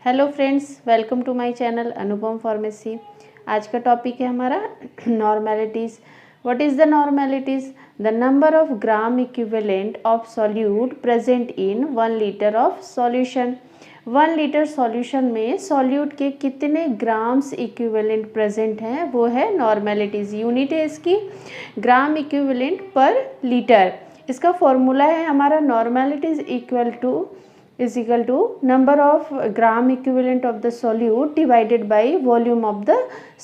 Hello friends, welcome to my channel Anupam pharmacy. आज का topic है हमारा normalities. What is the normalities? The number of gram equivalent of solute present in 1 litre of solution. 1 litre solution में solute के कितने grams equivalent present हैं, वो है नॉर्मेलिटीज़। यूनिट है इसकी ग्राम इक्विवेलेंट पर लीटर। इसका फॉर्मूला है हमारा नॉर्मेलिटीज़ is equal to number of gram equivalent of the solute divided by volume of the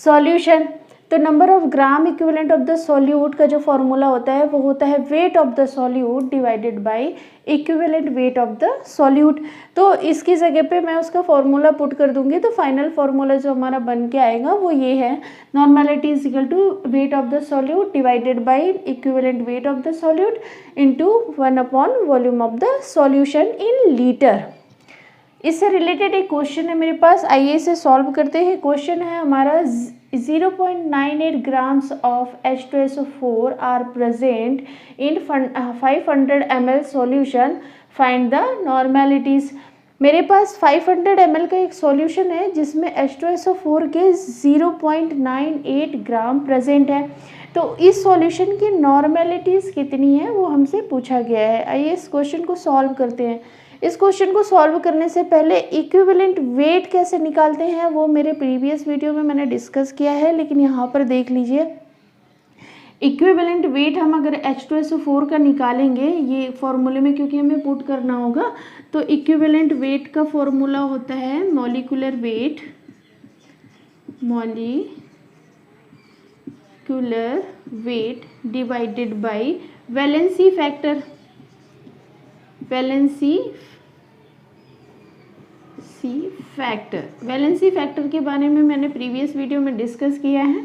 solution। तो number of gram equivalent of the solute का जो फॉर्मूला होता है वो होता है wait of the solute divided by equivalent weight of the solute. तो इसकी जगह पे मैं उसका फॉर्मूला पुट कर दूंगी तो फाइनल फॉर्मूला जो हमारा बन के आएगा वो ये है, normality is equal to weight of the solute divided by equivalent weight of the solute into volume of the solution in litre. इससे रिलेटेड एक क्वेश्चन है मेरे पास, आइए इसे सॉल्व करते हैं। क्वेश्चन है हमारा 0.98 grams of H2SO4 are present in 500 ml solution. Find the normalities। मेरे पास 500 ml का एक सॉल्यूशन है जिसमें H2SO4 के 0.98 ग्राम प्रेजेंट है। तो इस सॉल्यूशन की नॉर्मेलिटीज़ कितनी है वो हमसे पूछा गया है। आइए इस क्वेश्चन को सॉल्व करते हैं। इस क्वेश्चन को सॉल्व करने से पहले इक्विवेलेंट वेट कैसे निकालते हैं वो मेरे प्रीवियस वीडियो में मैंने डिस्कस किया है, लेकिन यहाँ पर देख लीजिए। इक्विवेलेंट वेट हम अगर H2SO4 का निकालेंगे ये फॉर्मूले में, क्योंकि हमें पुट करना होगा, तो इक्विवेलेंट वेट का फॉर्मूला होता है molecular weight divided by valency factor. Valency factor के बारे में मैंने प्रीवियस वीडियो में डिस्कस किया है।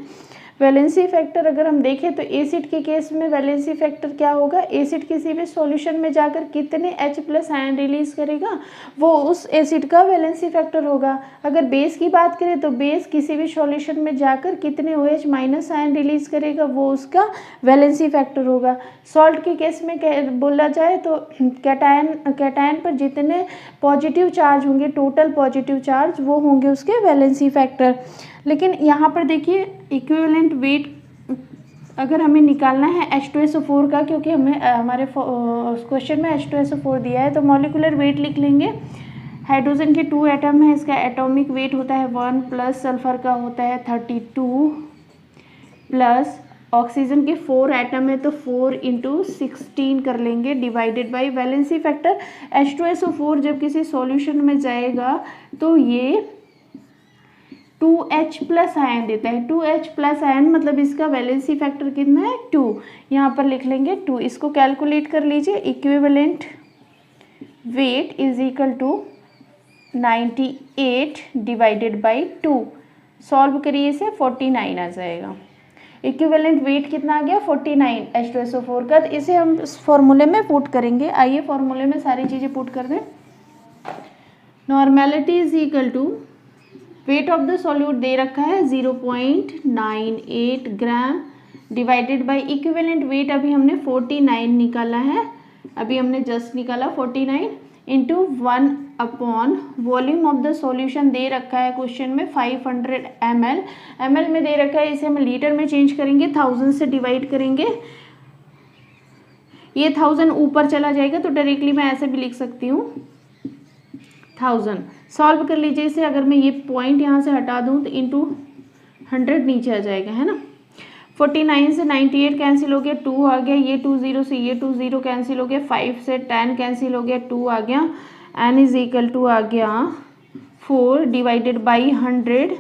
वैलेंसी फैक्टर अगर हम देखें तो एसिड के केस में वैलेंसी फैक्टर क्या होगा, एसिड किसी भी सॉल्यूशन में जाकर कितने H+ आयन रिलीज करेगा वो उस एसिड का वैलेंसी फैक्टर होगा। अगर बेस की बात करें तो बेस किसी भी सॉल्यूशन में जाकर कितने OH- आयन रिलीज करेगा वो उसका वैलेंसी फैक्टर होगा। सॉल्ट के केस में बोला जाए तो कैटायन पर जितने पॉजिटिव चार्ज होंगे, टोटल पॉजिटिव चार्ज, वो होंगे उसके वैलेंसी फैक्टर। लेकिन यहाँ पर देखिए इक्विवेलेंट वेट अगर हमें निकालना है H2SO4 का, क्योंकि हमें हमारे क्वेश्चन में H2SO4 दिया है, तो मॉलिक्यूलर वेट लिख लेंगे। हाइड्रोजन के 2 एटम है, इसका एटॉमिक वेट होता है 1 प्लस सल्फर का होता है 32 प्लस ऑक्सीजन के 4 एटम है तो 4 × 16 कर लेंगे divided by valency factor. H2SO4 जब किसी सॉल्यूशन में जाएगा तो ये 2H+ आयन देता है। 2H+ आयन मतलब इसका वैलेंसी फैक्टर कितना है 2। यहाँ पर लिख लेंगे 2। इसको कैलकुलेट कर लीजिए। Equivalent weight is equal to 98 divided by 2। Solve करिए इसे, 49 आ जाएगा। इक्विवेलेंट वेट कितना आ गया 49 H2SO4 का। तो इसे हम इस फॉर्मूले में पुट करेंगे। आइए फॉर्मूले में सारी चीज़ें पुट कर दें। Normality is equal to weight of the solute दे रखा है 0.98 gram divided by equivalent weight अभी हमने 49 निकाला है, अभी हमने जस्ट निकाला 49 इंटू 1/वॉल्यूम ऑफ द सॉल्यूशन दे रखा है क्वेश्चन में 500 ml में दे रखा है। इसे हम लीटर में चेंज करेंगे, 1000 से डिवाइड करेंगे। ये 1000 ऊपर चला जाएगा तो डायरेक्टली मैं ऐसे भी लिख सकती हूँ 1000। सॉल्व कर लीजिए इसे। अगर मैं ये पॉइंट यहाँ से हटा दूँ तो इंटू 100 नीचे आ जाएगा, है ना। 49 से 98 कैंसिल हो गया, 2 आ गया। ये 2 0 से ये 2 0 कैंसिल हो गया। 5 से 10 कैंसिल हो गया, 2 आ गया। n इज इक्वल टू आ गया 4 डिवाइडेड बाई 100,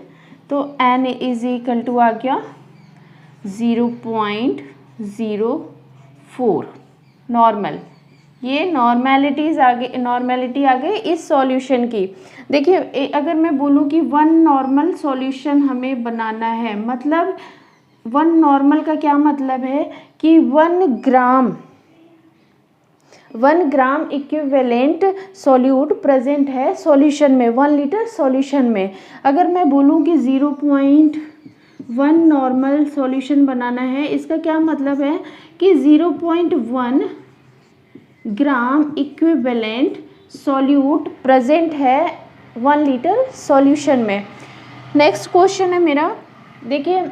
तो n इज इक्वल टू आ गया 0.04 नॉर्मल। ये नॉर्मेलिटी आ गई इस सॉल्यूशन की। देखिए अगर मैं बोलूँ कि 1 नॉर्मल सॉल्यूशन हमें बनाना है, मतलब 1 नॉर्मल का क्या मतलब है कि 1 ग्राम इक्विवेलेंट सॉल्यूट प्रेजेंट है सॉल्यूशन में, 1 लीटर सॉल्यूशन में। अगर मैं बोलूँ कि 0.1 नॉर्मल सॉल्यूशन बनाना है, इसका क्या मतलब है कि 0.1 ग्राम इक्विवेलेंट सॉल्यूट प्रेजेंट है 1 लीटर सॉल्यूशन में। नेक्स्ट क्वेश्चन है मेरा, देखिए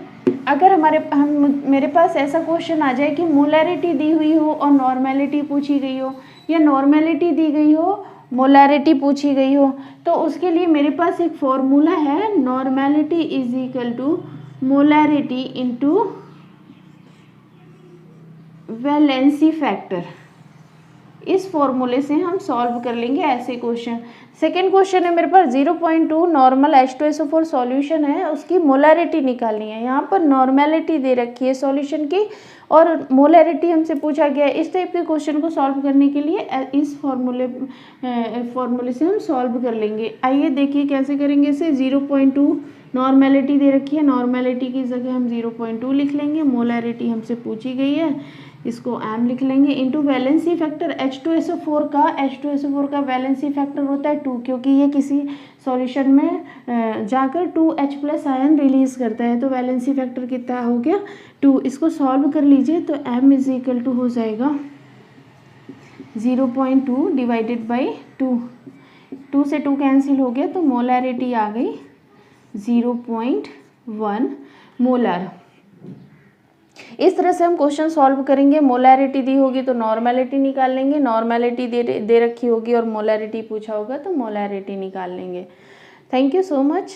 अगर मेरे पास ऐसा क्वेश्चन आ जाए कि मोलैरिटी दी हुई हो और नॉर्मेलिटी पूछी गई हो, या नॉर्मेलिटी दी गई हो मोलैरिटी पूछी गई हो, तो उसके लिए मेरे पास एक फॉर्मूला है, normality is equal to molarity into valency factor. इस फॉर्मूले से हम सॉल्व कर लेंगे ऐसे क्वेश्चन। सेकेंड क्वेश्चन है मेरे पास 0.2 नॉर्मल H2SO4 सॉल्यूशन है, उसकी मोलैरिटी निकालनी है। यहाँ पर नॉर्मेलिटी दे रखी है सॉल्यूशन की और मोलैरिटी हमसे पूछा गया है। इस टाइप के क्वेश्चन को सॉल्व करने के लिए इस फॉर्मूले से हम सॉल्व कर लेंगे। आइए देखिए कैसे करेंगे इसे। 0.2 नॉर्मेलिटी दे रखी है, नॉर्मेलिटी की जगह हम 0.2 लिख लेंगे। मोलैरिटी हमसे पूछी गई है, इसको m लिख लेंगे, इंटू वैलेंसी फैक्टर H2SO4 का वैलेंसी फैक्टर होता है 2, क्योंकि ये किसी सॉल्यूशन में जाकर 2H+ आयन रिलीज करता है, तो वैलेंसी फैक्टर कितना हो गया 2। इसको सॉल्व कर लीजिए तो m इज इक्वल टू हो जाएगा 0.2 डिवाइडेड बाई 2, 2 से 2 कैंसिल हो गया तो मोलैरिटी आ गई 0.1 मोलर। इस तरह से हम क्वेश्चन सॉल्व करेंगे। मोलैरिटी दी होगी तो नॉर्मेलिटी निकाल लेंगे, नॉर्मेलिटी दे रखी होगी और मोलैरिटी पूछा होगा तो मोलैरिटी निकाल लेंगे। Thank you so much.